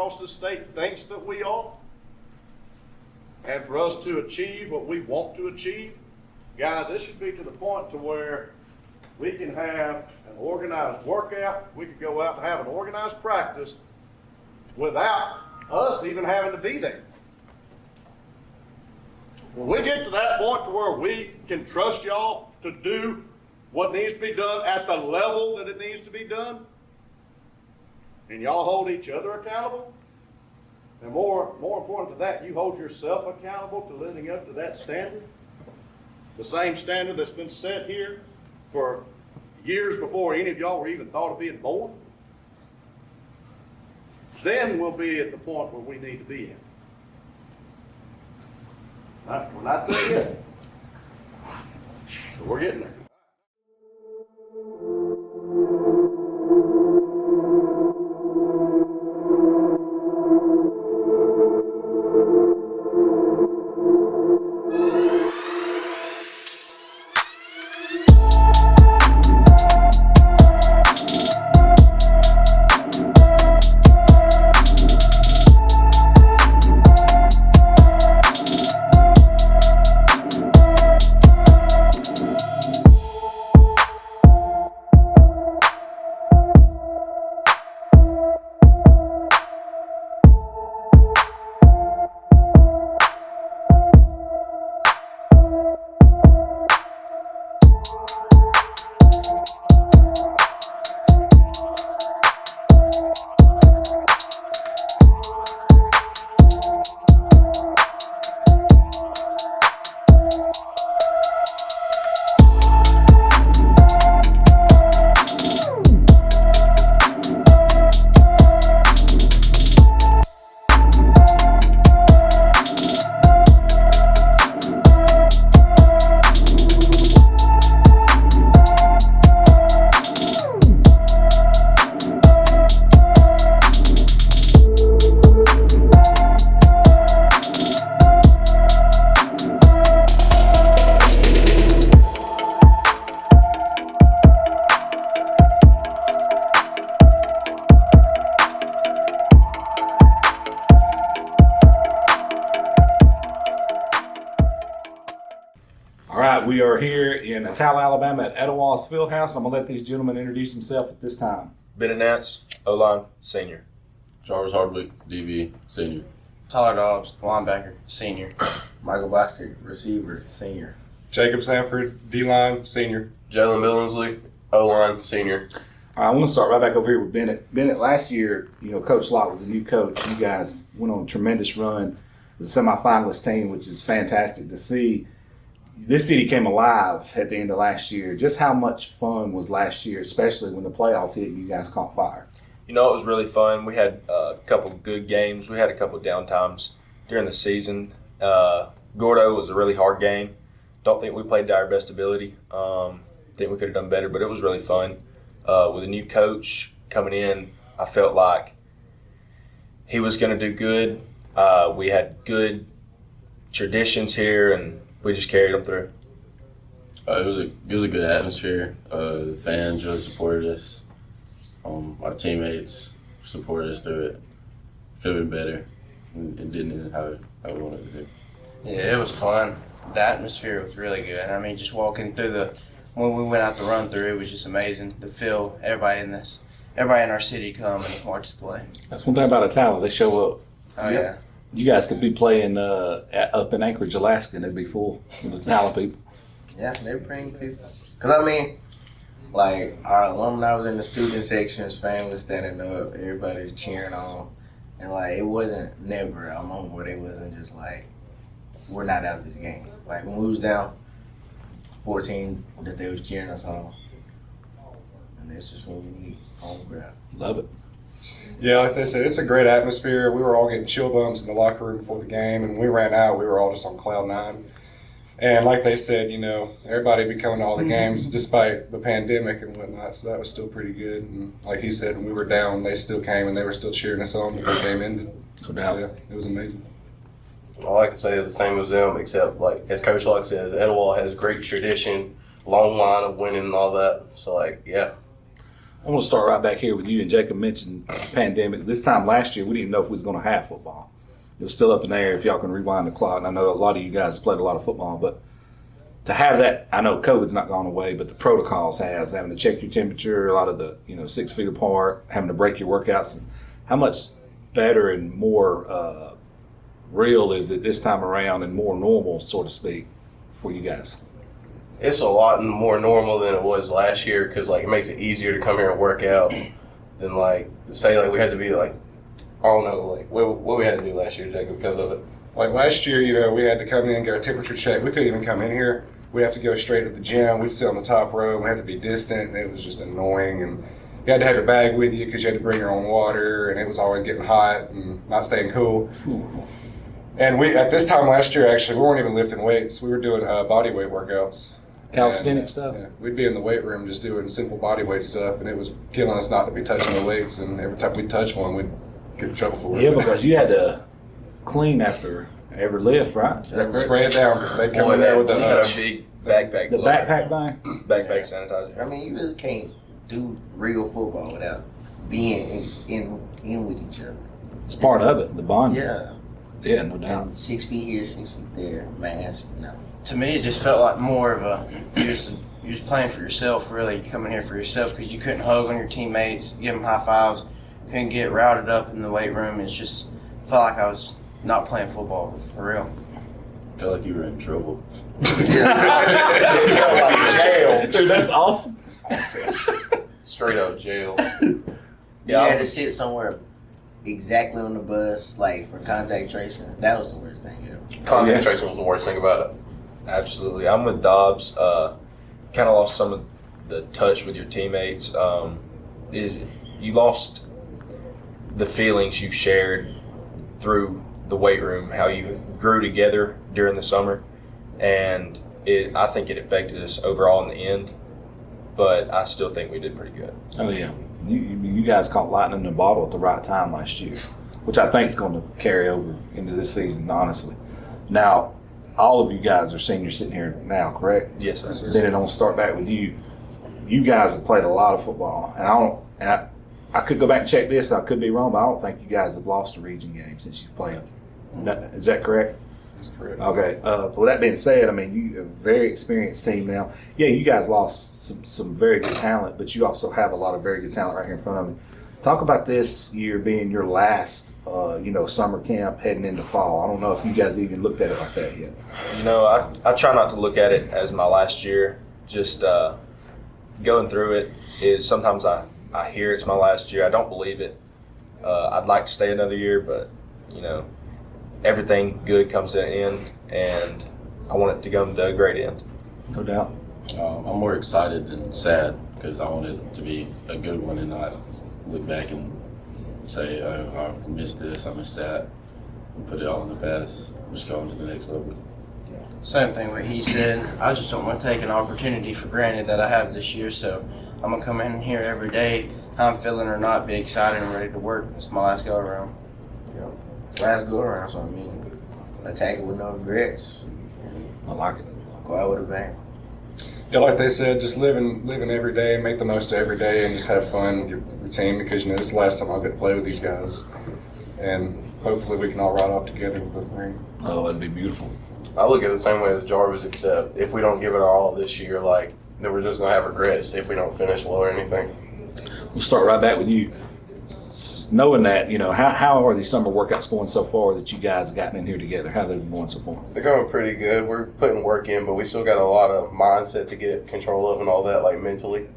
across the state thinks that we are, and for us to achieve what we want to achieve, guys, it should be to the point to where we can have an organized workout. We could go out and have an organized practice without us even having to be there. When we get to that point to where we can trust y'all to do what needs to be done at the level that it needs to be done, and y'all hold each other accountable, and more important than that, you hold yourself accountable to living up to that standard, the same standard that's been set here for years before any of y'all were even thought of being born, then we'll be at the point where we need to be at. We're not there yet. So we're getting there. All right, we are here in Attalla, Alabama at Etowah's Fieldhouse. I'm going to let these gentlemen introduce themselves at this time. Bennett Nance, O-line, senior. Jarvis Hardwick, DB, senior. Tyler Dobbs, linebacker, senior. Michael Bostick, receiver, senior. Jacob Sanford, D-line, senior. Jalen Billingsley, O-line, senior. All right, I want to start right back over here with Bennett. Bennett, last year, Coach Locke was the new coach. You guys went on a tremendous run with the semifinalist team, which is fantastic to see. This city came alive at the end of last year. Just how much fun was last year, especially when the playoffs hit and you guys caught fire? It was really fun. We had a couple good games. We had a couple downtimes during the season. Gordo was a really hard game. Don't think we played to our best ability. Think we could have done better, but it was really fun. With a new coach coming in, I felt like he was going to do good. We had good traditions here, and we just carried them through. It was a good atmosphere. The fans really supported us. Our teammates supported us through it. Could have been better. It didn't end how we wanted it to do. Yeah, it was fun. The atmosphere was really good. I mean, just walking through when we went out to run through, it was just amazing to feel everybody in our city come and watch us play. That's one thing about Attalla. They show up. Oh, yeah. You guys could be playing up in Anchorage, Alaska, and they'd be full with Attalla people. Yeah, they bring people. Because, our alumni was in the student sections, families standing up, everybody cheering on. And, it wasn't never a moment where they wasn't just we're not out this game. When we was down 14, that they was cheering us on. And that's just what we need, home crowd. Love it. Yeah, like they said, it's a great atmosphere. We were all getting chill bumps in the locker room before the game, and when we ran out, we were all just on cloud nine. And like they said, everybody be coming to all the games despite the pandemic and whatnot, so that was still pretty good. And like he said, when we were down, they still came and they were still cheering us on before the game ended. No doubt. So, yeah, it was amazing. All I can say is the same as them, except as Coach Locke says, Etowah has great tradition, long line of winning and all that. So yeah. I want to start right back here with you. And Jacob mentioned pandemic. This time last year, we didn't even know if we was going to have football. It was still up in the air. If y'all can rewind the clock, and I know a lot of you guys played a lot of football, but to have that, I know COVID's not gone away, but the protocols having to check your temperature, a lot of the 6 feet apart, having to break your workouts. How much better and more real is it this time around, and more normal, so to speak, for you guys? It's a lot more normal than it was last year because like it makes it easier to come here and work out than like say like we had to be like I don't know like what we had to do last year, Jacob, because of it. Like last year, we had to come in, get our temperature checked. We couldn't even come in here. We have to go straight to the gym. We sit on the top row. We had to be distant, and it was just annoying. And you had to have your bag with you because you had to bring your own water, and it was always getting hot and not staying cool. And we at this time last year, actually, we weren't even lifting weights. We were doing body weight workets. Calisthenic stuff? Yeah, we'd be in the weight room just doing simple body weight stuff, and it was killing us not to be touching the weights. And every time we'd touch one, we'd get in trouble for it. Yeah, because you had to clean after every lift, right? Is that correct? Spray it down. They come in there with You got the a big backpack. The blower. backpack thing? Backpack sanitizer. I mean, you really can't do real football without being in with each other. It's part of it, the bond. Yeah. Yeah, no doubt. And 6 feet here, 6 feet there, mask, no. To me, it just felt like more of a you was playing for yourself, really coming here for yourself because you couldn't hug on your teammates, give them high fives, couldn't get routed up in the weight room. It's just felt like I was not playing football for real. I felt like you were in trouble. Jail. Dude, that's awesome. Straight up jail. You had to sit somewhere exactly on the bus, like for contact tracing. That was the worst thing ever. Contact tracing was the worst thing about it. Absolutely. I'm with Dobbs. Kind of lost some of the touch with your teammates. You lost the feelings you shared through the weight room, how you grew together during the summer. And I think it affected us overall in the end. But I still think we did pretty good. Oh, yeah. You guys caught lightning in a bottle at the right time last year, which I think is going to carry over into this season, honestly. Now, all of you guys are seniors sitting here now, correct? Yes, sir. Then I'll start back with you. You guys have played a lot of football, and I could go back and check this. I could be wrong, but I don't think you guys have lost a region game since you played. Is that correct? That's correct. Okay. With that being said, I mean, you're a very experienced team now. Yeah, you guys lost some very good talent, but you also have a lot of very good talent right here in front of you. Talk about this year being your last, summer camp heading into fall. I don't know if you guys even looked at it like that yet. I try not to look at it as my last year. Just going through it is sometimes I hear it's my last year. I don't believe it. I'd like to stay another year, but, everything good comes to an end, and I want it to come to a great end. No doubt. I'm more excited than sad because I want it to be a good one and not look back and say, oh, I missed this, I missed that, and put it all in the past. Just go on to the next level. Same thing what he said. I just don't want to take an opportunity for granted that I have this year, so I'm going to come in here every day, how I'm feeling or not, be excited and ready to work. It's my last go around. Yep. Last go around, so I mean, attack it with no regrets. I like it. Go out with a bang. Yeah, like they said, just living every day, make the most of every day, and just have fun with your team because this is the last time I'll get to play with these guys, and hopefully we can all ride off together with the ring. Oh, that'd be beautiful. I look at it the same way as Jarvis, except if we don't give it our all this year, then we're just gonna have regrets if we don't finish well or anything. We'll start right back with you. Knowing that, how are these summer workouts going so far that you guys gotten in here together? How have they been going so far? They're going pretty good. We're putting work in, but we still got a lot of mindset to get control of and all that, like mentally.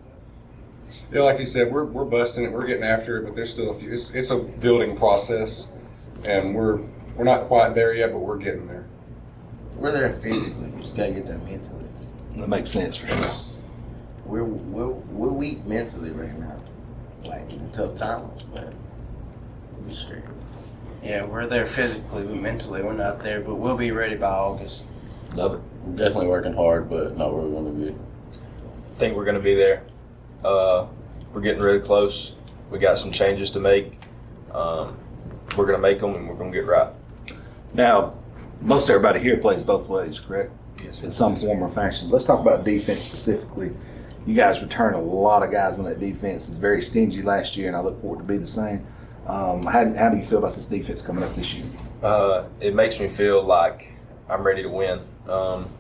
Yeah, like you said, we're busting it, we're getting after it, but there's still a few. It's a building process, and we're not quite there yet, but we're getting there. We're there physically. We just gotta get there mentally. That makes sense for sure. We're weak mentally right now, like in tough times, but we'll be straight. Yeah, we're there physically, but mentally we're not there, but we'll be ready by August. Love it. We're definitely working hard, but not where we want to be. I think we're going to be there. We're getting really close. We got some changes to make. We're going to make them, and we're going to get right. Now, most everybody here plays both ways, correct? Yes. In some form or fashion. Let's talk about defense specifically. You guys return a lot of guys on that defense. It's very stingy last year, and I look forward to be the same. How do you feel about this defense coming up this year? It makes me feel like I'm ready to win.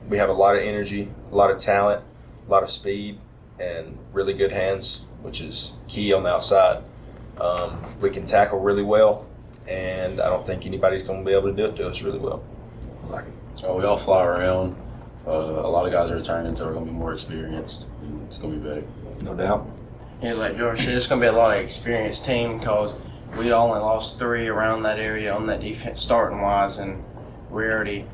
We have a lot of energy, a lot of talent, a lot of speed, and really good hands, which is key on the outside. We can tackle really well, and I don't think anybody's going to be able to do it to us really well. Like it. We all fly around. A lot of guys are returning, so we're going to be more experienced, and it's going to be better. No doubt. Yeah, like George said, it's going to be a lot of experienced team because we only lost 3 around that area on that defense starting wise, and we already,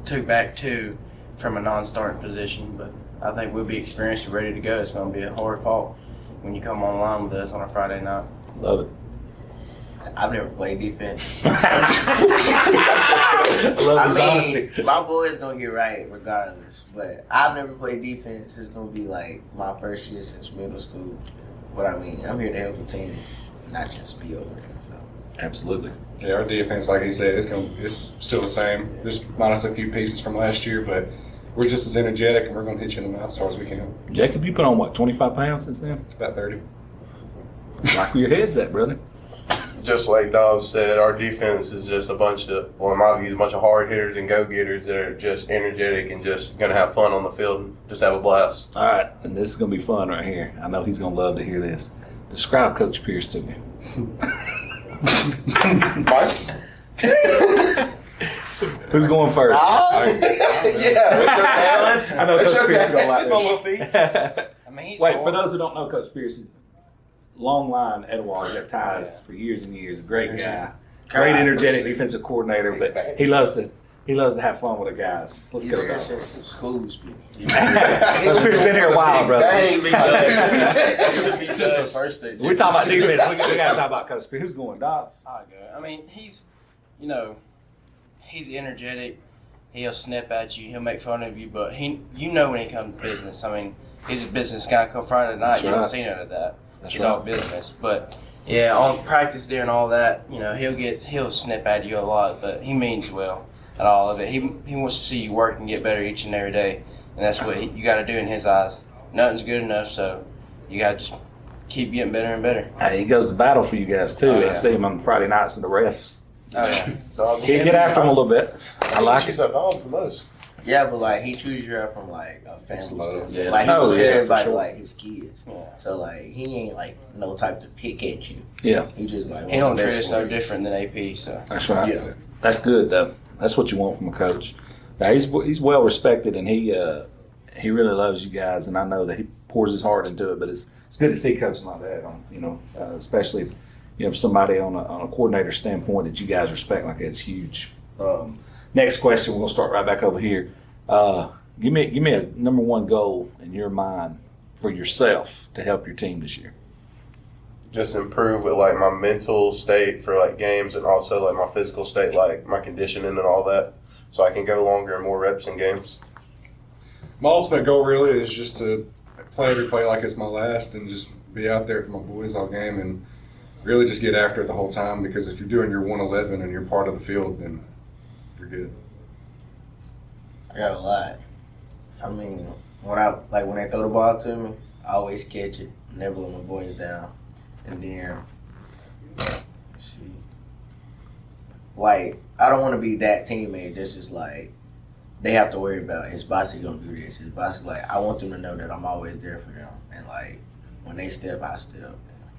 took back 2 from a non-starting position. But I think we'll be experienced and ready to go. It's going to be a hard fought when you come online with us on a Friday night. Love it. I've never played defense. I love his honesty. My boy's gonna get right regardless. But I've never played defense. It's gonna be like my first year since middle school. But I mean, I'm here to help the team, not just be over there. So. Absolutely. Yeah, our defense, like he said, it's still the same. Just minus a few pieces from last year, but we're just as energetic, and we're going to hit you in the mouth as hard as we can. Jacob, you put on, 25 pounds since then? It's about 30. Like where your head's at, brother. Just like Dobbs said, our defense is just a bunch of, well, in my view, a bunch of hard hitters and go getters that are just energetic and just going to have fun on the field and just have a blast. All right, and this is going to be fun right here. I know he's going to love to hear this. Describe Coach Pierce to me. Mike? Who's going first? Yeah. I know Coach Pierce is going to like this. I mean, he's Wait, for those who don't know Coach Pierce, long line Etowah, got ties for years and years. Great guy, great energetic defensive coordinator, but he loves to have fun with the guys. Let's go. There since the school speak. Coach Pierce been here a while, brother. Since the first day. We're talking about defense. We got to talk about Coach Pierce. Who's going, Dobbs? I go. I mean, he's energetic. He'll snip at you. He'll make fun of you, but when he comes to business. I mean, he's a business guy. Come Friday night, That's you right. don't see none of that. That's It's all business. But yeah, on practice day and all that, he'll snip at you a lot, but he means well at all of it. He wants to see you work and get better each and every day, and that's what you got to do in his eyes. Nothing's good enough, so you got to just keep getting better and better. Hey, he goes to battle for you guys too. Oh, yeah. I see him on Friday nights and the refs. Oh yeah. He get after him a little bit. I like it. Dobbs the most. Yeah, but like he chews you out from like a family love. stuff. Yeah. Like he Oh, looks yeah, at for everybody sure. like his kids. Yeah. So like he ain't like no type to pick at you. Yeah, He just like He don't want the treat best us no for you. different than AP, so. that's right. Yeah. That's good though. That's what you want from a coach. Now, he's well respected, and he really loves you guys, and I know that he pours his heart into it. But it's good to see coaching like that, especially somebody on a coordinator standpoint that you guys respect like that. It's huge. Next question, we're gonna start right back over here. Give me a number one goal in your mind for yourself to help your team this year. Just improve with like my mental state for like games and also like my physical state, like my conditioning and all that, so I can go longer and more reps in games. My ultimate goal really is just to play every play like it's my last and just be out there for my boys all game and really just get after it the whole time, because if you're doing your 111 and you're part of the field, then you're good. I got a lot. I mean, when they throw the ball to me, I always catch it, never let my boys down. And then, let's see, like I don't want to be that teammate that's just like they have to worry about is Bossy gonna do this? Is Bossy like I want them to know that I'm always there for them, and like when they step, I step. And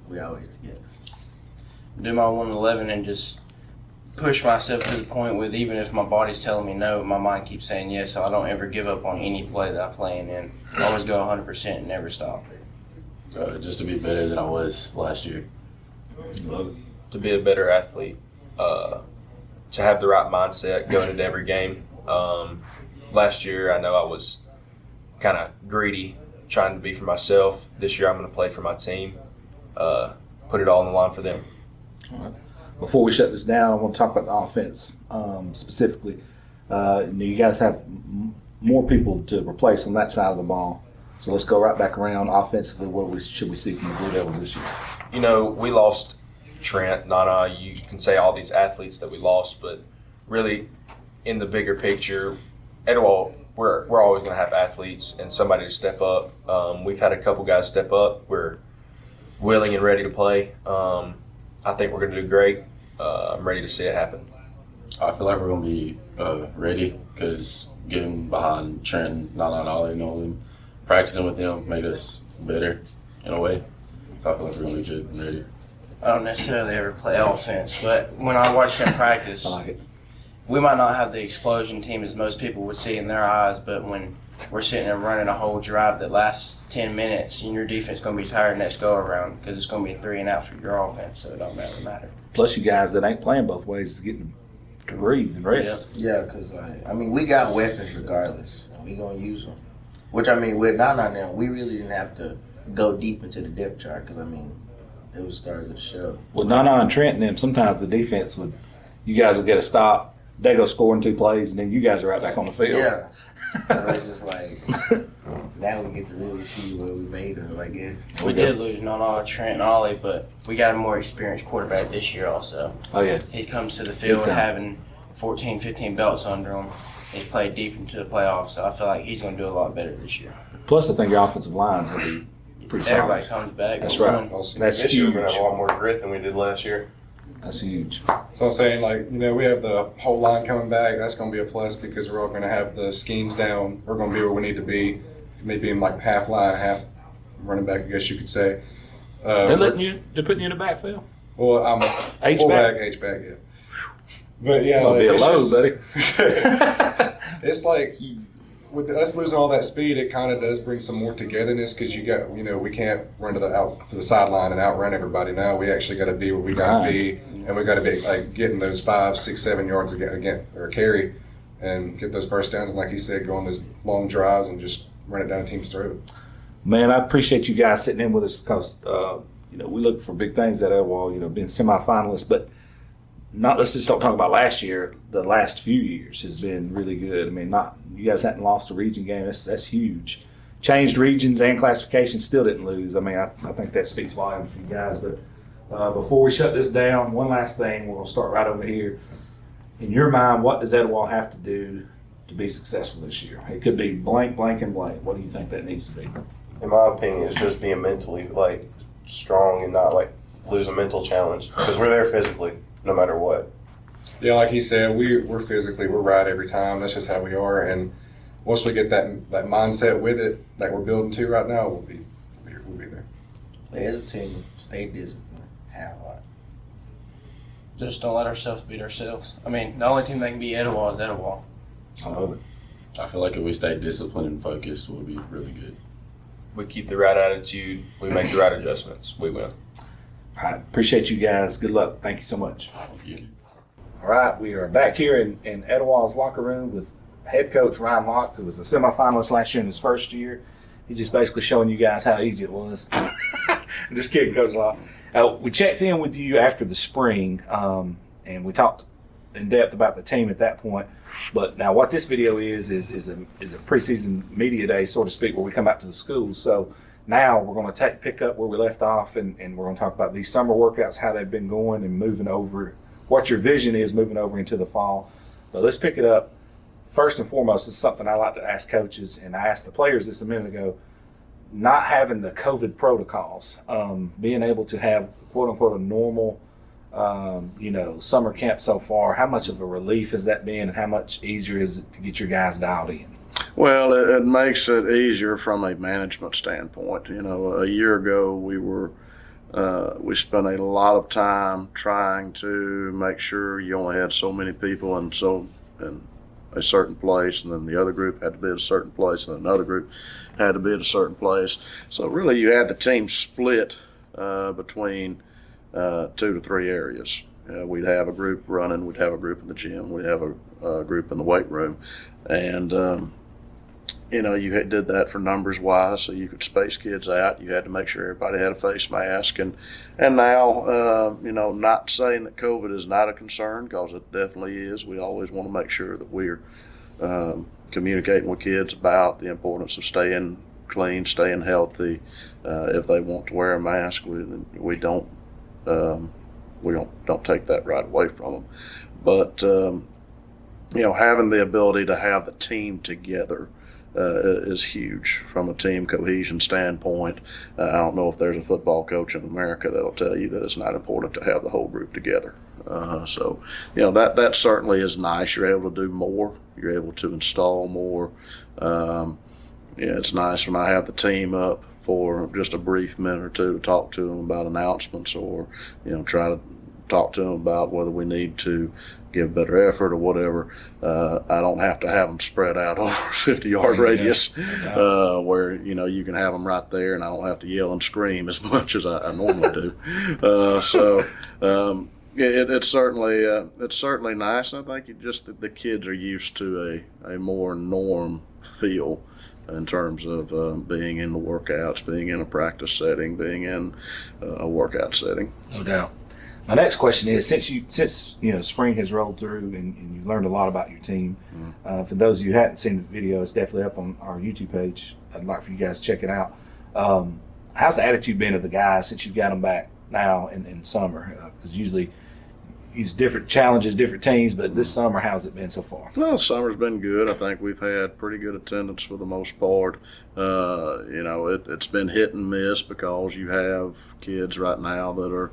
we always together. Do my 111 and just push myself to the point with even if my body's telling me no, my mind keeps saying yes, so I don't ever give up on any play that I'm playing in. I always go 100% and never stop. Just to be better than I was last year. To be a better athlete, to have the right mindset going into every game. Last year, I know I was kind of greedy, trying to be for myself. This year, I'm going to play for my team, put it all on the line for them. All right. Before we shut this down, I want to talk about the offense specifically. You guys have more people to replace on that side of the ball. So let's go right back around offensively. What should we see from the Blue Devils this year? We lost Trent, Nana. You can say all these athletes that we lost, but really in the bigger picture, Etowah, we're always going to have athletes and somebody to step up. We've had a couple guys step up. We're willing and ready to play. I think we're going to do great. I'm ready to see it happen. I feel like we're going to be ready because getting behind Trent, not all they know them, practicing with them made us better in a way. So I feel like we're going to be good and ready. I don't necessarily ever play offense, but when I watch them practice, I like it. we might not have the explosion team as most people would see in their eyes, but when we're sitting there running a whole drive that lasts 10 minutes and your defense is going to be tired next go around because it's going to be 3 and out for your offense, so it don't really matter. Plus, you guys that ain't playing both ways is getting to breathe and rest. Yeah, because we got weapons regardless, and we gonna use them. Which with Nana now, we really didn't have to go deep into the depth chart because it was stars of the show. Well, Nana and Trent and them, sometimes the defense you guys would get a stop. They go score in 2 plays, and then you guys are right back on the field. Yeah, so it's just like now we get to really see what we made of, I guess. We did lose not all Trent and Ollie, but we got a more experienced quarterback this year also. Oh, yeah. He comes to the field having 14, 15 belts under him. He's played deep into the playoffs, so I feel like he's going to do a lot better this year. Plus, I think your offensive line's going to be pretty Everybody solid. comes back. That's we're right. winning. That's This year huge. we're going to have a lot more grit than we did last year. That's huge. So I'm saying, we have the whole line coming back. That's going to be a plus because we're all going to have the schemes down. We're going to be where we need to be. Maybe in like half line, half running back, I guess you could say. They're putting you in the backfield. Well, I'm H-back? fullback, H-back, yeah. But yeah, That'll be a it's load, just- buddy. It's like with us losing all that speed, it kind of does bring some more togetherness because we can't run to the sideline and outrun everybody. Now we actually got to be where we got to be, and we got to be like getting those 5, 6, 7 yards again or carry, and get those first downs. And like he said, go on those long drives and just run it down a team's throat. Man, I appreciate you guys sitting in with us because we look for big things at Etowah. Being semifinalists, but let's just don't talk about last year. The last few years has been really good. You guys hadn't lost a region game. That's huge. Changed regions and classifications, still didn't lose. I think that speaks volumes for you guys. But before we shut this down, one last thing. We're gonna start right over here. In your mind, what does Etowah have to do to be successful this year? It could be blank, blank, and blank. What do you think that needs to be? In my opinion, it's just being mentally strong and not lose a mental challenge because we're there physically no matter what. Yeah, like he said, we're right every time. That's just how we are. And once we get that mindset with it that we're building to right now, we'll be there. As a team, stay disciplined, have heart. Just don't let ourselves beat ourselves. The only team that can beat Etowah is Etowah. I love it. I feel like if we stay disciplined and focused, we'll be really good. We keep the right attitude. We make the right adjustments. We win. All right, appreciate you guys. Good luck. Thank you so much. Thank you. All right, we are back here in Etowah's locker room with head coach Ryan Locke, who was a semifinalist last year in his first year. He's just basically showing you guys how easy it was. Just kidding, Coach Locke. We checked in with you after the spring, and we talked in depth about the team at that point. But now what this video is a preseason media day, so to speak, where we come out to the schools. So now we're going to pick up where we left off, and we're going to talk about these summer workouts, how they've been going, and moving over, what your vision is moving over into the fall. But let's pick it up. First and foremost, this is something I like to ask coaches, and I asked the players this a minute ago. Not having the COVID protocols, being able to have quote unquote a normal summer camp so far, how much of a relief has that been, and how much easier is it to get your guys dialed in? Well, it makes it easier from a management standpoint. A year ago we spent a lot of time trying to make sure you only had so many people in a certain place, and then the other group had to be at a certain place, and another group had to be at a certain place. So really you had the team split between 2 to 3 areas. We'd have a group running, we'd have a group in the gym, we'd have a group in the weight room. And, you did that for numbers wise, so you could space kids out. You had to make sure everybody had a face mask. And now, not saying that COVID is not a concern, because it definitely is. We always want to make sure that we're communicating with kids about the importance of staying clean, staying healthy. If they want to wear a mask, we don't take that right away from them. But having the ability to have the team together is huge from a team cohesion standpoint. I don't know if there's a football coach in America that'll tell you that it's not important to have the whole group together. So that certainly is nice. You're able to do more. You're able to install more. It's nice when I have the team up for just a brief minute or two to talk to them about announcements, or try to talk to them about whether we need to give better effort or whatever. I don't have to have them spread out over a 50-yard radius where you can have them right there, and I don't have to yell and scream as much as I normally do. It's certainly nice. I think the kids are used to a more norm feel in terms of being in the workouts, being in a practice setting, being in a workout setting. No doubt. My next question is, since spring has rolled through and you've learned a lot about your team, for those of you who haven't seen the video, it's definitely up on our YouTube page. I'd like for you guys to check it out. How's the attitude been of the guys since you've got them back now in summer? Because usually use different challenges, different teams, but this summer, how's it been so far? Well, summer's been good. I think we've had pretty good attendance for the most part. It's been hit and miss because you have kids right now that are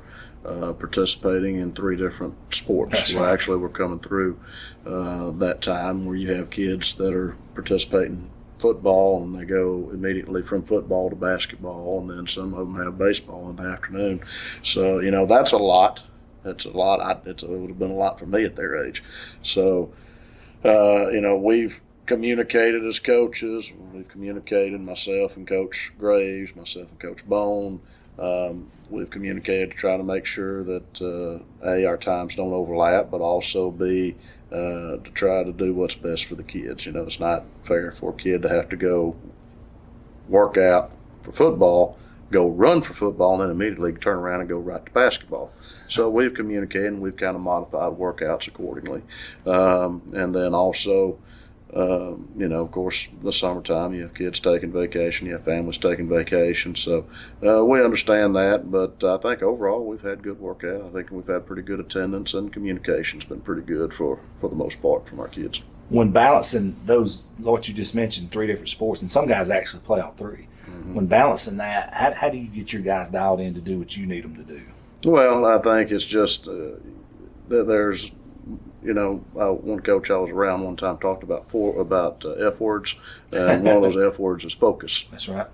participating in 3 different sports. That's Well, right. actually, we're coming through that time where you have kids that are participating football, and they go immediately from football to basketball, and then some of them have baseball in the afternoon. So, that's a lot. It's a lot. It would have been a lot for me at their age. So, we've communicated as coaches. We've communicated, myself and Coach Graves, myself and Coach Bone. We've communicated to try to make sure that our times don't overlap, but also B, to try to do what's best for the kids. It's not fair for a kid to have to go work out for football, go run for football, and then immediately turn around and go right to basketball. So we've communicated, and we've kind of modified workouts accordingly. And then also, of course, the summertime, you have kids taking vacation, you have families taking vacation. So we understand that, but I think overall we've had good workout. I think we've had pretty good attendance, and communication's been pretty good for the most part from our kids. When balancing those, what you just mentioned, 3 different sports, and some guys actually play all 3. When balancing that, how do you get your guys dialed in to do what you need them to do? Well, I think it's just that there's, one coach I was around one time talked about F words, and one of those F words is focus. That's right.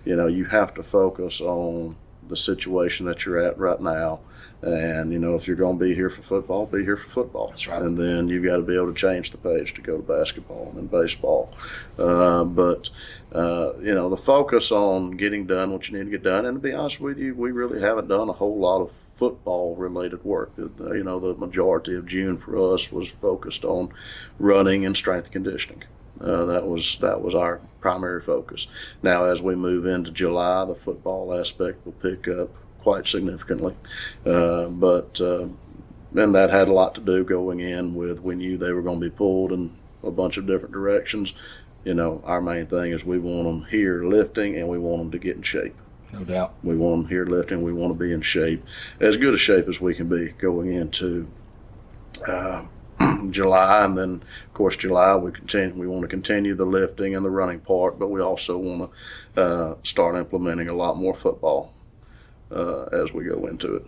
You have to focus on the situation that you're at right now. And, if you're going to be here for football, be here for football. That's right. And then you've got to be able to change the page to go to basketball and then baseball. But the focus on getting done what you need to get done. And to be honest with you, we really haven't done a whole lot of football-related work. The majority of June for us was focused on running and strength and conditioning. That was our primary focus. Now, as we move into July, the football aspect will pick up quite significantly, and that had a lot to do going in with, we knew they were going to be pulled in a bunch of different directions. Our main thing is we want them here lifting, and we want them to get in shape. No doubt. We want them here lifting. We want to be in shape, as good a shape as we can be going into July. And then, of course, July we want to continue the lifting and the running part, but we also want to start implementing a lot more football as we go into it.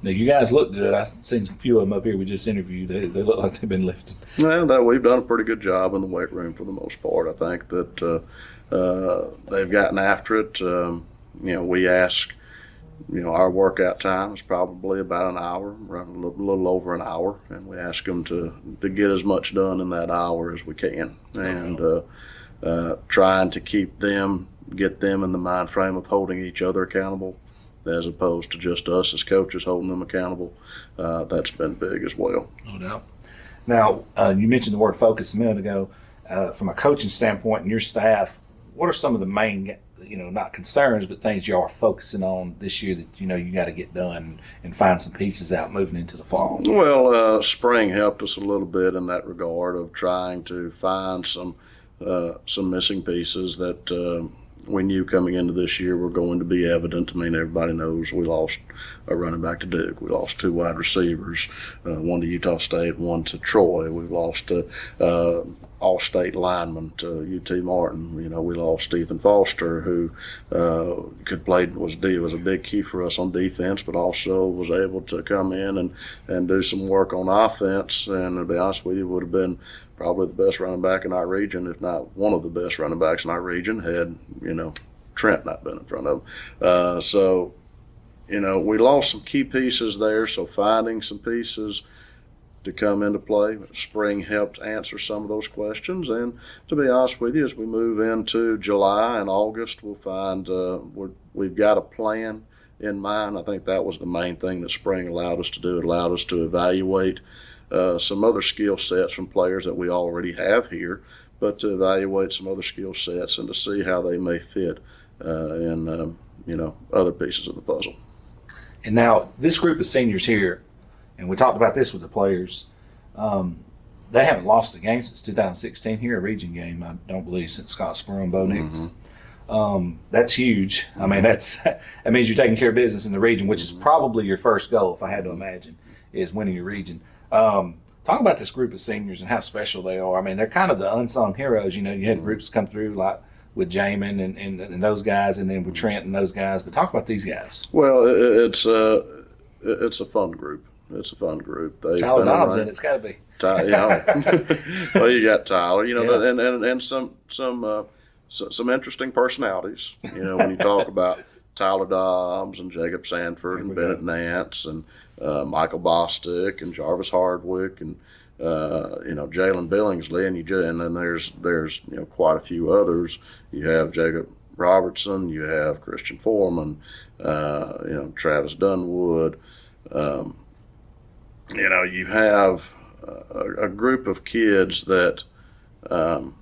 Now, you guys look good. I've seen a few of them up here we just interviewed. They look like they've been lifting. Well, we've done a pretty good job in the weight room for the most part. I think that they've gotten after it. We ask, our workout time is probably about an hour, a little over an hour, and we ask them to get as much done in that hour as we can, and trying to get them in the mind frame of holding each other accountable, as opposed to just us as coaches holding them accountable. That's been big as well. No doubt. Now, you mentioned the word focus a minute ago. From a coaching standpoint and your staff, what are some of the main, not concerns, but things you are focusing on this year that, you got to get done and find some pieces out moving into the fall? Well, spring helped us a little bit in that regard of trying to find some missing pieces that, we knew coming into this year were going to be evident. I mean, everybody knows we lost a running back to Duke. We lost 2 wide receivers, one to Utah State, one to Troy. We've lost all-state lineman to UT Martin. You know, we lost Ethan Foster, who could play, was a big key for us on defense, but also was able to come in and do some work on offense. And to be honest with you, would have been probably the best running back in our region, if not one of the best running backs in our region, had, you know, Trent not been in front of him. So, you know, we lost some key pieces there, so finding some pieces to come into play. Spring helped answer some of those questions, and to be honest with you, as we move into July and August, we'll find we've got a plan in mind. I think that was the main thing that spring allowed us to do. It allowed us to evaluate some other skill sets from players that we already have here, but to evaluate some other skill sets and to see how they may fit in you know, other pieces of the puzzle. And now this group of seniors here, and we talked about this with the players, they haven't lost a game since 2016 here, a region game, I don't believe, since Scottsboro and Bo Nix. That's huge. I mean, that means you're taking care of business in the region, which is probably your first goal, if I had to imagine, is winning your region. Talk about this group of seniors and how special they are. I mean, they're kind of the unsung heroes. You know, you had groups come through like with Jamin and those guys, and then with Trent and those guys. But talk about these guys. Well, it's a fun group. It's a fun group. Tyler Dobbs in it's got to be. Yeah. Well, you got Tyler. You know, Yeah. and some interesting personalities. You know, when you talk about Tyler Dobbs and Jacob Sanford and Bennett Nance and Michael Bostick and Jarvis Hardwick and you know, Jalen Billingsley, and then there's you know, quite a few others. You have Jacob Robertson, you have Christian Foreman, you know, Travis Dunwood. You know, you have a group of kids that you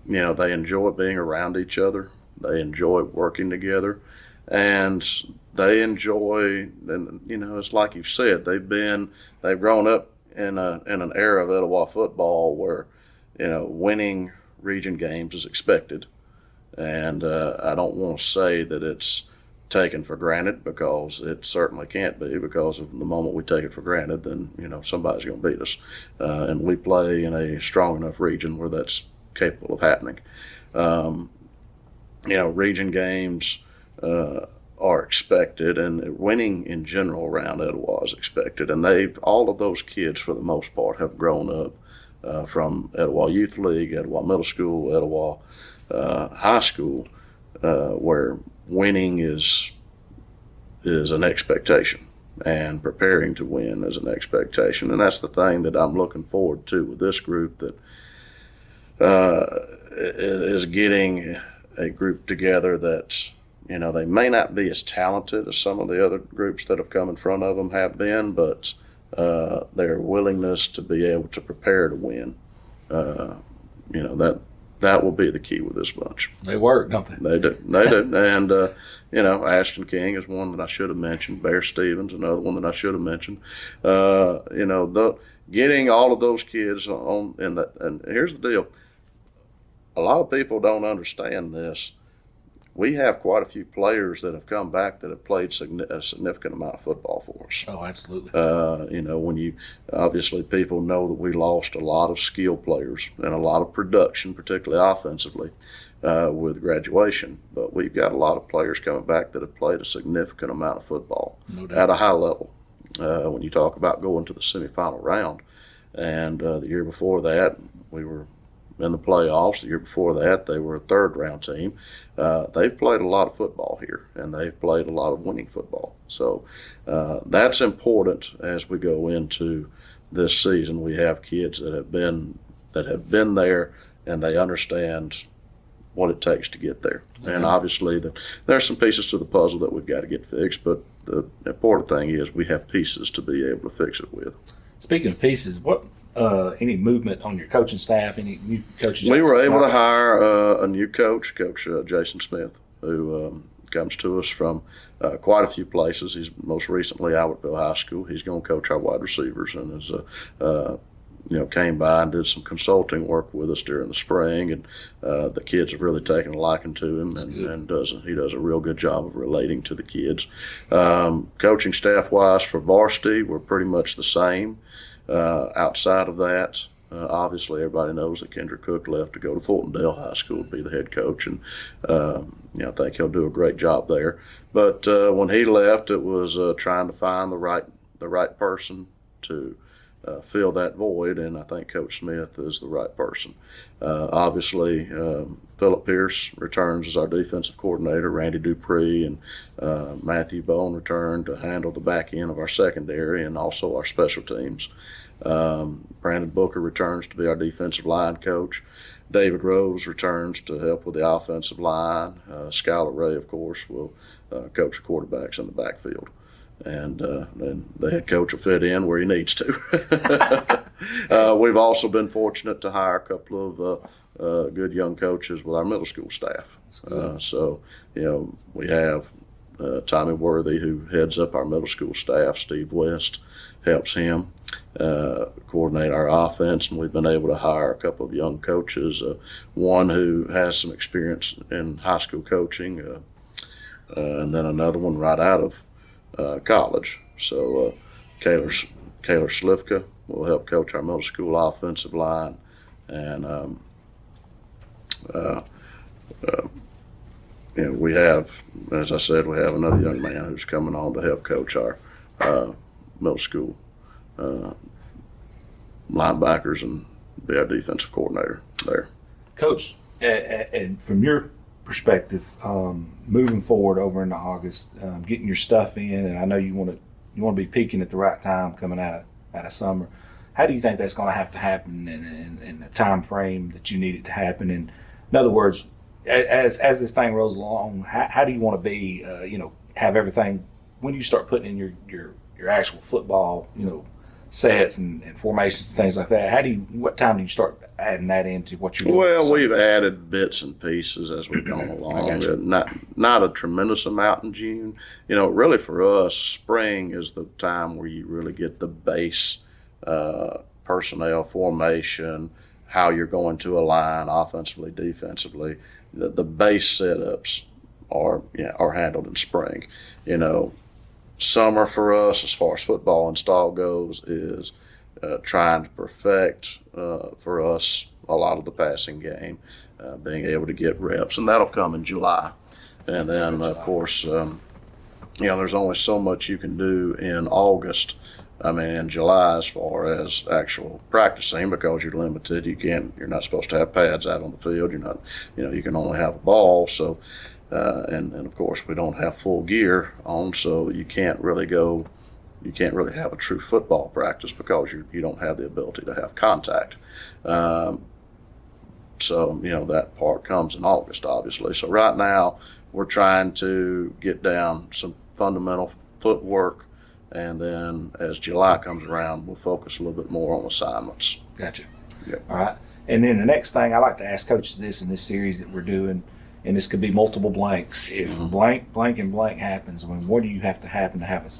know, they enjoy being around each other. They enjoy working together. And they enjoy, and you know, it's like you've said, they've grown up in an era of Etowah football where, you know, winning region games is expected, and I don't want to say that it's taken for granted, because it certainly can't be, because of the moment we take it for granted, then, you know, somebody's going to beat us, and we play in a strong enough region where that's capable of happening. You know, region games are expected, and winning in general around Etowah is expected. And all of those kids, for the most part, have grown up from Etowah Youth League, Etowah Middle School, Etowah High School, where winning is an expectation, and preparing to win is an expectation. And that's the thing that I'm looking forward to with this group, that is getting a group together that, you know, they may not be as talented as some of the other groups that have come in front of them have been, but their willingness to be able to prepare to win, you know, that will be the key with this bunch. They work, don't they? They do. And, you know, Ashton King is one that I should have mentioned. Bear Stevens, another one that I should have mentioned. You know, getting all of those kids on, and here's the deal. A lot of people don't understand this. We have quite a few players that have come back that have played a significant amount of football for us. Oh, absolutely. You know, obviously people know that we lost a lot of skill players and a lot of production, particularly offensively, with graduation. But we've got a lot of players coming back that have played a significant amount of football at a high level. When you talk about going to the semifinal round, and the year before that, we were in the playoffs. The year before that, they were a third-round team. They've played a lot of football here, and they've played a lot of winning football. So that's important as we go into this season. We have kids that have been there, and they understand what it takes to get there. Mm-hmm. And obviously, there's some pieces to the puzzle that we've got to get fixed, but the important thing is we have pieces to be able to fix it with. Speaking of pieces, what any movement on your coaching staff? Any new coaches? We were able to hire a new coach, Coach Jason Smith, who comes to us from quite a few places. He's most recently Albertville High School. He's going to coach our wide receivers, and is came by and did some consulting work with us during the spring, and the kids have really taken a liking to him, and he does a real good job of relating to the kids. Coaching staff-wise for varsity, we're pretty much the same. Outside of that, obviously everybody knows that Kendra Cook left to go to Fultondale High School to be the head coach, and I think he'll do a great job there. But when he left, it was trying to find the right person to fill that void, and I think Coach Smith is the right person. Obviously, Philip Pierce returns as our defensive coordinator. Randy Dupree and Matthew Bone returned to handle the back end of our secondary and also our special teams. Brandon Booker returns to be our defensive line coach. David Rose returns to help with the offensive line. Skylar Ray, of course, will coach the quarterbacks in the backfield. And the head coach will fit in where he needs to. We've also been fortunate to hire a couple of good young coaches with our middle school staff. So, we have Tommy Worthy, who heads up our middle school staff. Steve West helps him coordinate our offense, and we've been able to hire a couple of young coaches, one who has some experience in high school coaching, and then another one right out of college. So Kaylor Slivka will help coach our middle school offensive line, and we have, as I said, we have another young man who's coming on to help coach our middle school linebackers and be our defensive coordinator there. Coach, and from your perspective, moving forward over into August, getting your stuff in, and I know you want to be peaking at the right time coming out of summer. How do you think that's going to have to happen in the time frame that you need it to happen? And in other words, as this thing rolls along, how do you want to be? Have everything when you start putting in your actual football, sets and formations and things like that. What time do you start adding that into what you're doing? Well, we've added bits and pieces as we've gone along. Not a tremendous amount in June. Really for us, spring is the time where you really get the base personnel formation, how you're going to align offensively, defensively. The base setups are handled in spring. Summer for us, as far as football install goes, is trying to perfect for us a lot of the passing game, being able to get reps, and that'll come in July. And then, of course, there's only so much you can do in August. In July, as far as actual practicing, because you're limited. You're not supposed to have pads out on the field. You're not, you can only have a ball. So. And of course, we don't have full gear on, so you can't really have a true football practice because you don't have the ability to have contact. So that part comes in August, obviously. So right now, we're trying to get down some fundamental footwork, and then as July comes around, we'll focus a little bit more on assignments. Gotcha. Yep. All right. And then the next thing I like to ask coaches in this series that we're doing, and this could be multiple blanks. If blank, and blank happens, what do you have to happen to have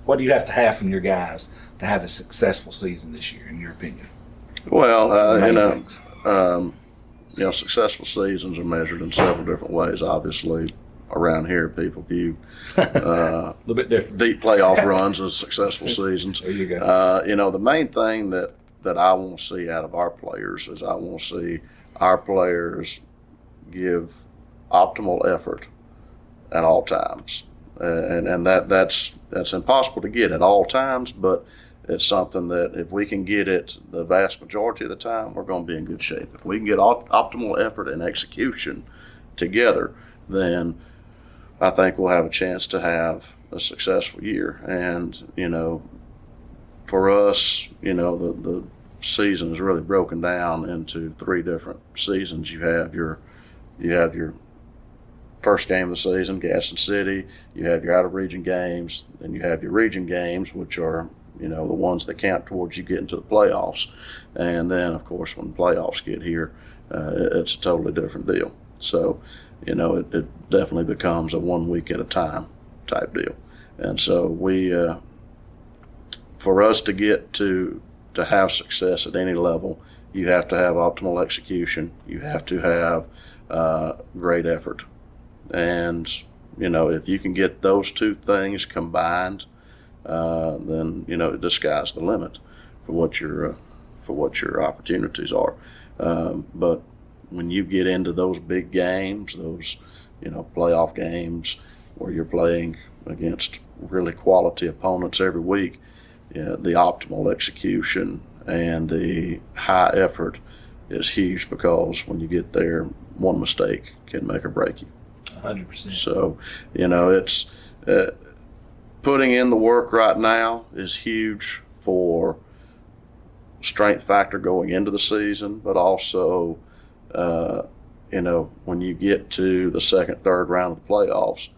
what do you have to have from your guys to have a successful season this year, in your opinion? Well, successful seasons are measured in several different ways. Obviously, around here, people view a little bit different deep playoff runs as successful seasons. There you go. The main thing that I want to see out of our players is I want to see our players give optimal effort at all times, and that's impossible to get at all times, but it's something that if we can get it the vast majority of the time, we're going to be in good shape. If we can get optimal effort and execution together, then I think we'll have a chance to have a successful year. And for us, the season is really broken down into 3 different seasons. You have your first game of the season, Gaston City. You have your out-of-region games. Then you have your region games, which are, the ones that count towards you getting to the playoffs. And then, of course, when the playoffs get here, it's a totally different deal. So, it definitely becomes a 1 week at a time type deal. And so for us to get to to have success at any level, you have to have optimal execution. You have to have great effort. And, if you can get those two things combined, then, the sky's the limit for what your opportunities are. But when you get into those big games, those, playoff games where you're playing against really quality opponents every week, the optimal execution and the high effort is huge, because when you get there, one mistake can make or break you. 100%. So, it's putting in the work right now is huge for strength factor going into the season, but also, when you get to the second, third round of the playoffs,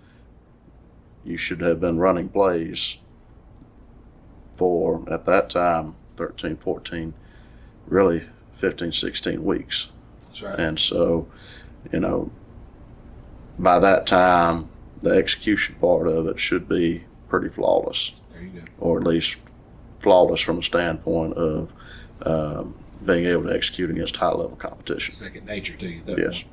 you should have been running plays for, at that time, 13, 14, really 15, 16 weeks. That's right. And so, by that time, the execution part of it should be pretty flawless. There you go. Or at least flawless from a standpoint of being able to execute against high-level competition. Second nature to you. Yes.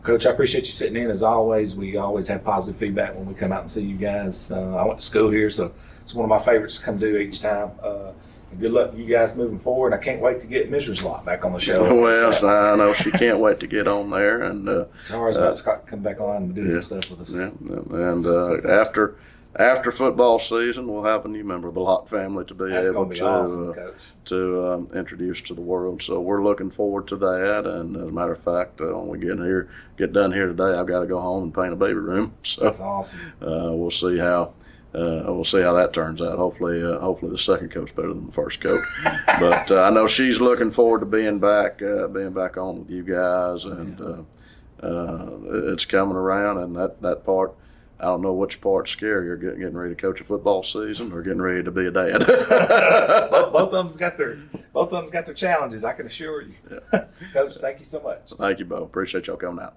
Coach, I appreciate you sitting in as always. We always have positive feedback when we come out and see you guys. I went to school here, so it's one of my favorites to come do each time. And good luck to you guys moving forward. I can't wait to get Mrs. Locke back on the show. Well, I know she can't wait to get on there. And Tara's about to come back on and do some stuff with us. Yeah, and after football season, we'll have a new member of the Locke family to be That's able gonna be to awesome, Coach. to introduce to the world. So we're looking forward to that. And as a matter of fact, when we get done here today, I've got to go home and paint a baby room. So That's awesome. we'll see how that turns out. Hopefully the second coach better than the first coach. But I know she's looking forward to being back on with you guys, and it's coming around. And that part, I don't know which part's scarier, getting ready to coach a football season or getting ready to be a dad. both of them's got their challenges, I can assure you. Yeah. Coach, thank you so much. Thank you, Bo. Appreciate y'all coming out.